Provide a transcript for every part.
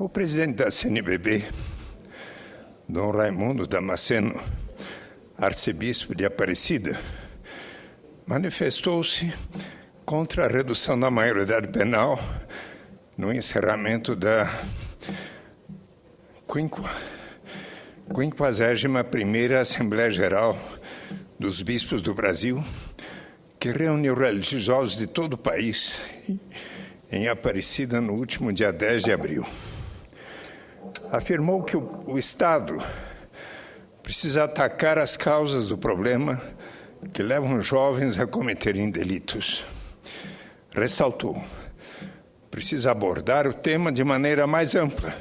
O presidente da CNBB, Dom Raimundo Damasceno, arcebispo de Aparecida, manifestou-se contra a redução da maioridade penal no encerramento da 51ª Assembleia Geral dos Bispos do Brasil, que reuniu religiosos de todo o país em Aparecida no último dia 10 de abril. Afirmou que o Estado precisa atacar as causas do problema que levam jovens a cometerem delitos. Ressaltou: precisa abordar o tema de maneira mais ampla,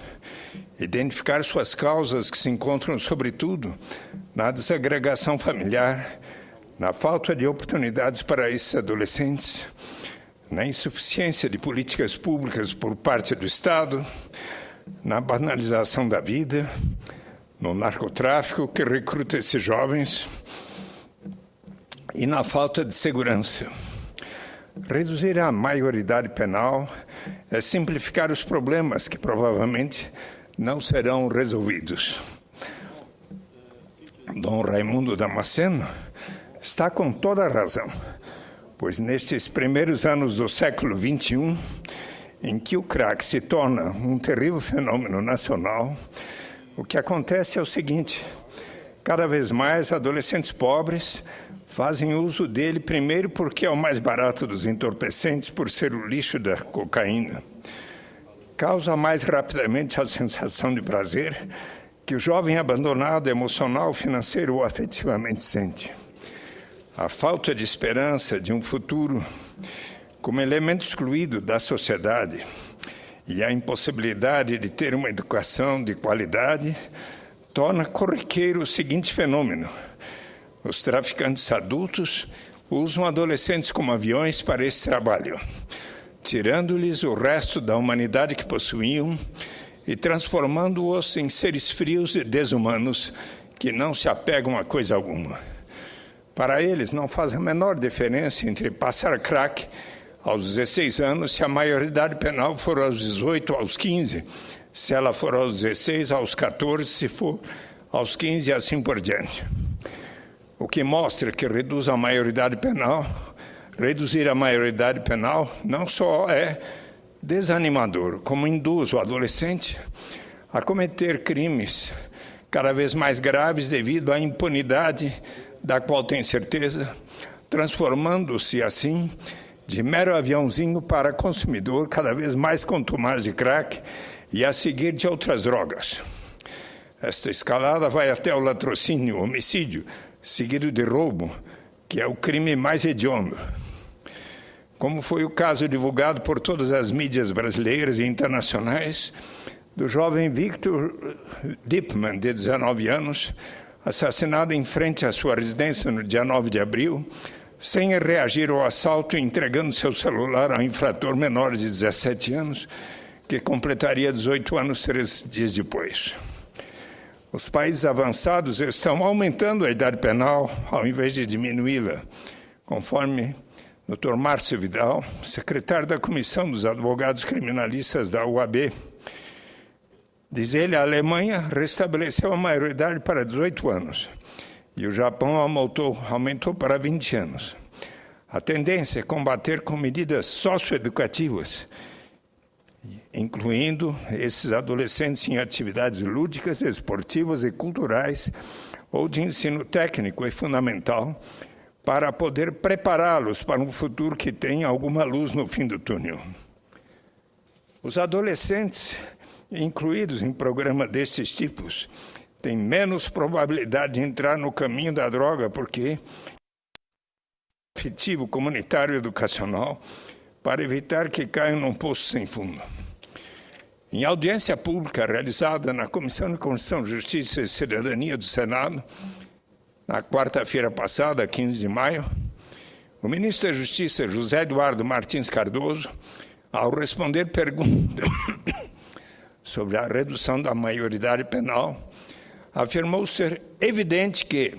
identificar suas causas que se encontram, sobretudo, na desagregação familiar, na falta de oportunidades para esses adolescentes, na insuficiência de políticas públicas por parte do Estado, na banalização da vida, no narcotráfico que recruta esses jovens e na falta de segurança. Reduzir a maioridade penal é simplificar os problemas que provavelmente não serão resolvidos. Dom Raimundo Damasceno está com toda a razão, pois nestes primeiros anos do século XXI, em que o crack se torna um terrível fenômeno nacional, o que acontece é o seguinte: cada vez mais adolescentes pobres fazem uso dele, primeiro porque é o mais barato dos entorpecentes, por ser o lixo da cocaína. Causa mais rapidamente a sensação de prazer que o jovem abandonado emocional, financeiro ou afetivamente sente. A falta de esperança de um futuro como elemento excluído da sociedade e a impossibilidade de ter uma educação de qualidade torna corriqueiro o seguinte fenômeno: os traficantes adultos usam adolescentes como aviões para esse trabalho, tirando-lhes o resto da humanidade que possuíam e transformando-os em seres frios e desumanos que não se apegam a coisa alguma. Para eles, não faz a menor diferença entre passar crack aos 16 anos, se a maioridade penal for aos 18, aos 15, se ela for aos 16, aos 14, se for aos 15 e assim por diante. O que mostra que reduzir a maioridade penal não só é desanimador, como induz o adolescente a cometer crimes cada vez mais graves devido à impunidade da qual tem certeza, transformando-se assim de mero aviãozinho para consumidor cada vez mais contumaz de crack e a seguir de outras drogas. Esta escalada vai até o latrocínio, o homicídio, seguido de roubo, que é o crime mais hediondo. Como foi o caso divulgado por todas as mídias brasileiras e internacionais do jovem Victor Dippmann, de 19 anos, assassinado em frente à sua residência no dia 9 de abril, sem reagir ao assalto e entregando seu celular ao infrator menor de 17 anos, que completaria 18 anos 3 dias depois. Os países avançados estão aumentando a idade penal ao invés de diminuí-la, conforme Dr. Márcio Vidal, secretário da Comissão dos Advogados Criminalistas da UAB. Diz ele, a Alemanha restabeleceu a maioridade para 18 anos e o Japão aumentou para 20 anos. A tendência é combater com medidas socioeducativas, incluindo esses adolescentes em atividades lúdicas, esportivas e culturais ou de ensino técnico e fundamental, para poder prepará-los para um futuro que tenha alguma luz no fim do túnel. Os adolescentes incluídos em programa desses tipos têm menos probabilidade de entrar no caminho da droga, porque afetivo, comunitário e educacional, para evitar que caiam num poço sem fundo. Em audiência pública realizada na Comissão de Constituição, Justiça e Cidadania do Senado, na quarta-feira passada, 15 de maio, o ministro da Justiça, José Eduardo Martins Cardoso, ao responder perguntas sobre a redução da maioridade penal, afirmou ser evidente que,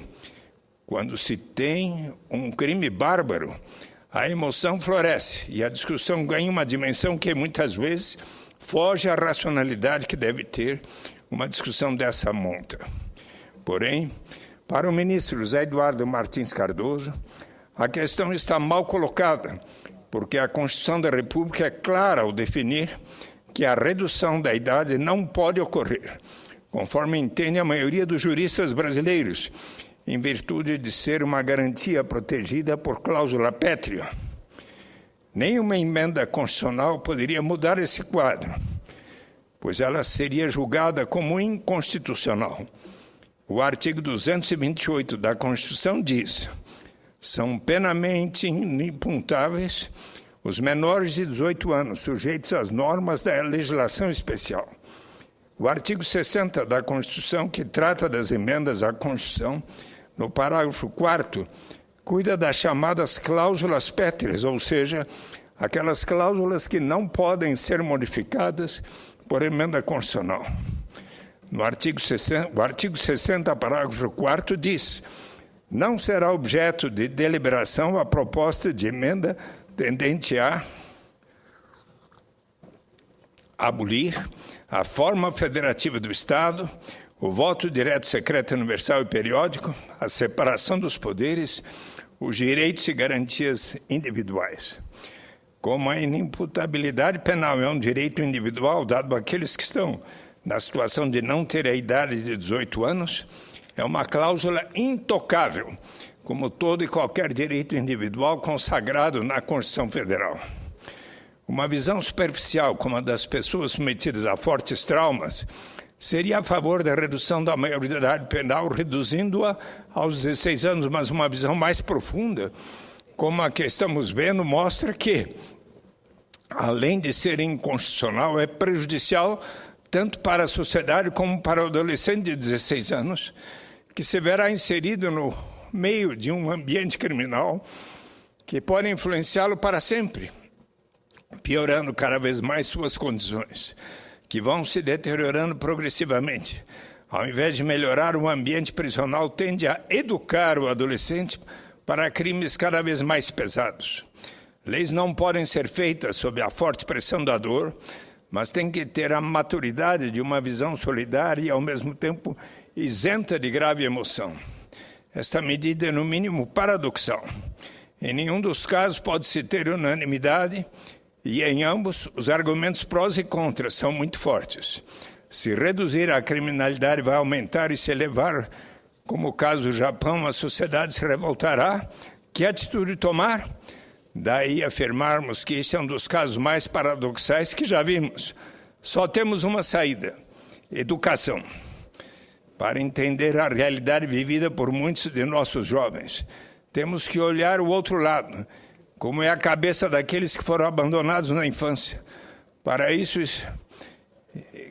quando se tem um crime bárbaro, a emoção floresce e a discussão ganha uma dimensão que muitas vezes foge à racionalidade que deve ter uma discussão dessa monta. Porém, para o ministro José Eduardo Martins Cardoso, a questão está mal colocada, porque a Constituição da República é clara ao definir que a redução da idade não pode ocorrer, conforme entende a maioria dos juristas brasileiros, em virtude de ser uma garantia protegida por cláusula pétrea. Nenhuma emenda constitucional poderia mudar esse quadro, pois ela seria julgada como inconstitucional. O artigo 228 da Constituição diz: são penalmente inimputáveis os menores de 18 anos, sujeitos às normas da legislação especial. O artigo 60 da Constituição, que trata das emendas à Constituição, no parágrafo 4º, cuida das chamadas cláusulas pétreas, ou seja, aquelas cláusulas que não podem ser modificadas por emenda constitucional. No artigo 60, parágrafo 4º, diz: não será objeto de deliberação a proposta de emenda tendente a abolir a forma federativa do Estado, o voto direto, secreto, universal e periódico, a separação dos poderes, os direitos e garantias individuais. Como a inimputabilidade penal é um direito individual dado àqueles que estão na situação de não ter a idade de 18 anos, é uma cláusula intocável, como todo e qualquer direito individual consagrado na Constituição Federal. Uma visão superficial, como a das pessoas submetidas a fortes traumas, seria a favor da redução da maioridade penal, reduzindo-a aos 16 anos, mas uma visão mais profunda, como a que estamos vendo, mostra que, além de ser inconstitucional, é prejudicial tanto para a sociedade como para o adolescente de 16 anos, que se verá inserido no meio de um ambiente criminal que pode influenciá-lo para sempre, piorando cada vez mais suas condições, que vão se deteriorando progressivamente. Ao invés de melhorar o ambiente prisional, tende a educar o adolescente para crimes cada vez mais pesados. Leis não podem ser feitas sob a forte pressão da dor, mas têm que ter a maturidade de uma visão solidária e, ao mesmo tempo, isenta de grave emoção. Esta medida é, no mínimo, paradoxal. Em nenhum dos casos pode-se ter unanimidade e, em ambos, os argumentos prós e contras são muito fortes. Se reduzir a criminalidade vai aumentar e se elevar, como o caso do Japão, a sociedade se revoltará. Que atitude tomar? Daí afirmarmos que este é um dos casos mais paradoxais que já vimos. Só temos uma saída: educação. Para entender a realidade vivida por muitos de nossos jovens, temos que olhar o outro lado, como é a cabeça daqueles que foram abandonados na infância. Para isso,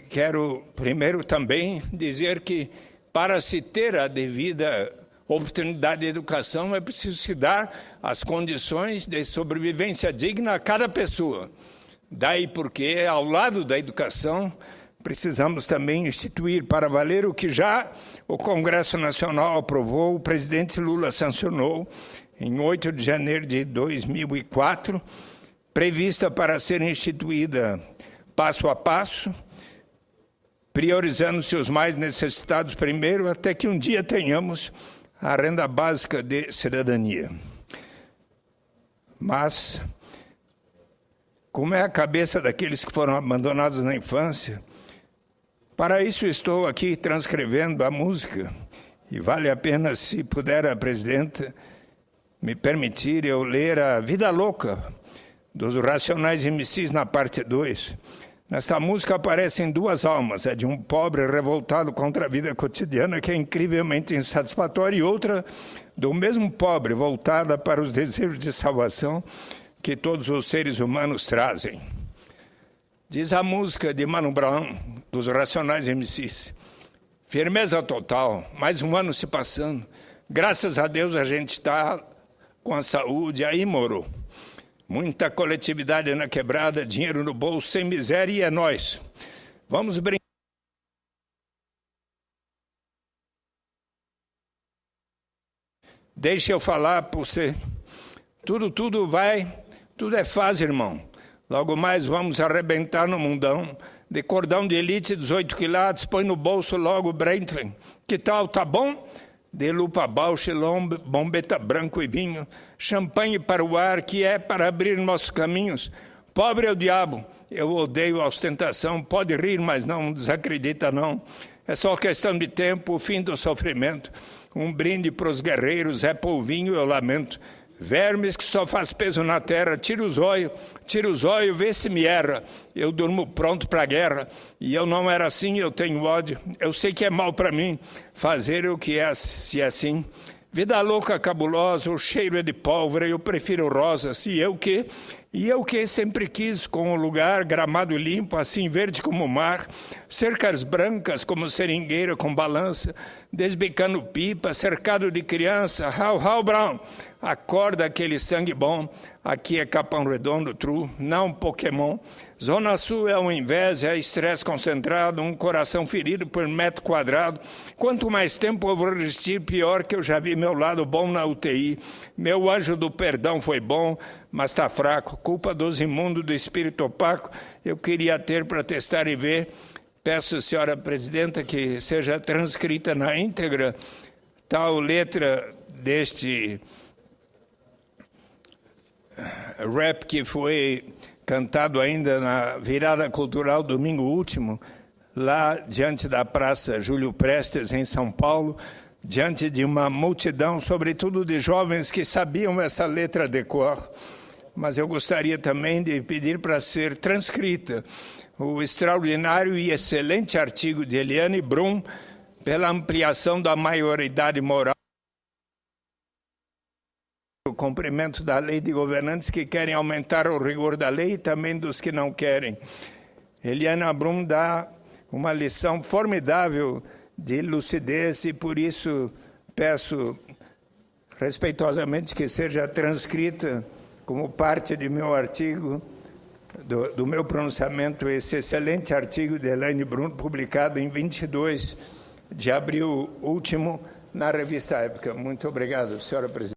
quero primeiro também dizer que, para se ter a devida oportunidade de educação, é preciso se dar as condições de sobrevivência digna a cada pessoa. Daí porque, ao lado da educação, precisamos também instituir para valer o que já o Congresso Nacional aprovou, o presidente Lula sancionou em 8 de janeiro de 2004, prevista para ser instituída passo a passo, priorizando-se os mais necessitados primeiro, até que um dia tenhamos a renda básica de cidadania. Mas, como é a cabeça daqueles que foram abandonados na infância, para isso estou aqui transcrevendo a música, e vale a pena, se puder a presidenta me permitir, eu ler a Vida Louca, dos Racionais MCs, na parte 2. Nessa música aparecem duas almas, a de um pobre revoltado contra a vida cotidiana, que é incrivelmente insatisfatória, e outra do mesmo pobre, voltada para os desejos de salvação que todos os seres humanos trazem. Diz a música de Mano Brown, dos Racionais MCs: firmeza total, mais um ano se passando, graças a Deus a gente está com a saúde, aí morou. Muita coletividade na quebrada, dinheiro no bolso, sem miséria, e é nós. Vamos brincar. Deixa eu falar para você. Tudo é fácil, irmão. Logo mais vamos arrebentar no mundão. De cordão de elite, 18 quilates, põe no bolso logo o Breitling. Que tal, tá bom? De lupa Bausch, bombeta branco e vinho. Champanhe para o ar, que é para abrir nossos caminhos. Pobre é o diabo, eu odeio a ostentação. Pode rir, mas não desacredita não. É só questão de tempo, o fim do sofrimento. Um brinde para os guerreiros, é polvinho, eu lamento. Vermes que só faz peso na terra, tira os olhos, vê se me erra. Eu durmo pronto para a guerra, e eu não era assim, eu tenho ódio. Eu sei que é mal para mim fazer o que é, se é assim. Vida louca, cabulosa, o cheiro é de pólvora, eu prefiro rosas, e eu que sempre quis, com o lugar, gramado limpo, assim verde como o mar, cercas brancas como seringueira com balança, desbicando pipa, cercado de criança, Hal Brown, acorda aquele sangue bom, aqui é Capão Redondo, true, não Pokémon. Zona Sul é uma inveja, é estresse concentrado, um coração ferido por metro quadrado. Quanto mais tempo eu vou resistir, pior que eu já vi meu lado bom na UTI. Meu anjo do perdão foi bom, mas está fraco. Culpa dos imundos do espírito opaco. Eu queria ter para testar e ver. Peço, senhora presidenta, que seja transcrita na íntegra tal letra deste rap que foi cantado ainda na virada cultural domingo último, lá diante da Praça Júlio Prestes, em São Paulo, diante de uma multidão, sobretudo de jovens que sabiam essa letra de cor. Mas eu gostaria também de pedir para ser transcrita o extraordinário e excelente artigo de Eliane Brum pela ampliação da maioridade moral, o cumprimento da lei de governantes que querem aumentar o rigor da lei e também dos que não querem. Eliane Brum dá uma lição formidável de lucidez e por isso peço respeitosamente que seja transcrita como parte de meu artigo, do meu pronunciamento, esse excelente artigo de Eliane Brum, publicado em 22 de abril último na revista Época. Muito obrigado, senhora presidente.